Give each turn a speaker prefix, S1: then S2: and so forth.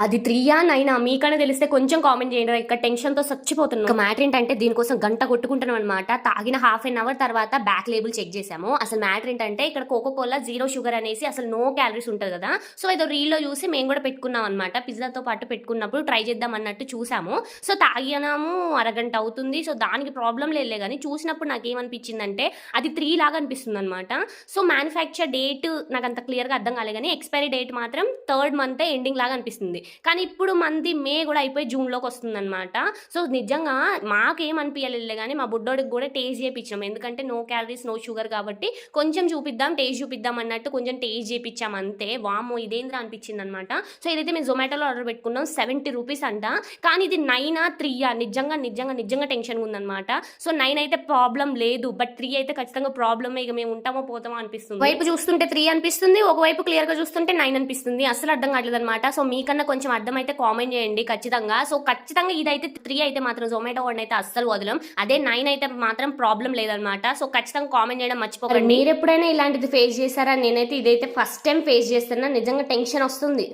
S1: అది 3 9 మీకన్నా తెలిస్తే కొంచెం కామెంట్ చేయండి. ఇక్కడ టెన్షన్‌తో చచ్చిపోతున్నాను. ఒక మ్యాటర్ ఏంటంటే దీనికోసం గంట కొట్టుకుంటున్నాం అనమాట. తాగిన హాఫ్ ఎన్ అవర్ తర్వాత బ్యాక్ లేబుల్ చెక్ చేసాము. అసలు మ్యాటర్ ఏంటంటే ఇక్కడ కోకో కోలా జీరో షుగర్ అనేసి అసలు నో క్యాలరీస్ ఉంటది కదా. సో ఏదో రీల్‌లో చూసి మేము కూడా పెట్టుకున్నాం అనమాట. పిజ్జాతో పాటు పెట్టుకున్నప్పుడు ట్రై చేద్దాం అన్నట్టు చూసాము. సో తాగినాము అరగంట అవుతుంది. సో దానికి ప్రాబ్లం లేదులే గానీ చూసినప్పుడు నాకేమనిపించిందంటే అది 3 లాగా అనిపిస్తుంది అనమాట. సో మ్యానుఫ్యాక్చర్ డేట్ నాకు అంత క్లియర్‌గా అర్థం కాలే గానీ ఎక్స్పైరీ డేట్ మాత్రం 3rd మంత్ ఎండింగ్ లాగా అనిపిస్తుంది. కానీ ఇప్పుడు మంది మే కూడా అయిపోయి జూన్లోకి వస్తుందన్నమాట. సో నిజంగా మాకేమనిపించలేదు కానీ మా బుడ్డోడికి కూడా టేస్ట్ చేయించాం. ఎందుకంటే నో క్యాలరీస్ నో షుగర్ కాబట్టి కొంచెం చూపిద్దాం టేస్ట్ చూపిద్దాం అన్నట్టు కొంచెం టేస్ట్ చేయించాం అంతే. వామ్మో ఇదేంద్రా అనిపించింది అనమాట. సో ఇదైతే మేము జొమాటోలో ఆర్డర్ పెట్టుకున్నాం 70 రూపీస్ అంట. కానీ ఇది 9 3 నిజంగా టెన్షన్ ఉందన్నమాట. సో 9 అయితే ప్రాబ్లం లేదు, బట్ 3 అయితే ఖచ్చితంగా ప్రాబ్లమే. ఇక మేము ఉంటామో పోతామో అనిపిస్తుంది. వైపు చూస్తుంటే 3 అనిపిస్తుంది, ఒకవైపు క్లియర్గా చూస్తుంటే 9 అనిపిస్తుంది. అసలు అర్థం కావట్లేదు అనమాట. సో మీకన్నా కొంచెం అర్థమైతే కామెంట్ చేయండి ఖచ్చితంగా. సో ఖచ్చితంగా ఇదైతే 3 అయితే మాత్రం జొమాటో వాడిని అయితే అస్సలు వదలం. అదే 9 అయితే మాత్రం ప్రాబ్లం లేదనమాట. సో ఖచ్చితంగా కామెంట్ చేయడం మర్చిపోకండి. మీరు ఎప్పుడైనా ఇలాంటిది ఫేస్ చేశారా? నేనైతే ఇదైతే ఫస్ట్ టైం ఫేస్ చేస్తున్నా. నిజంగా టెన్షన్ వస్తుంది.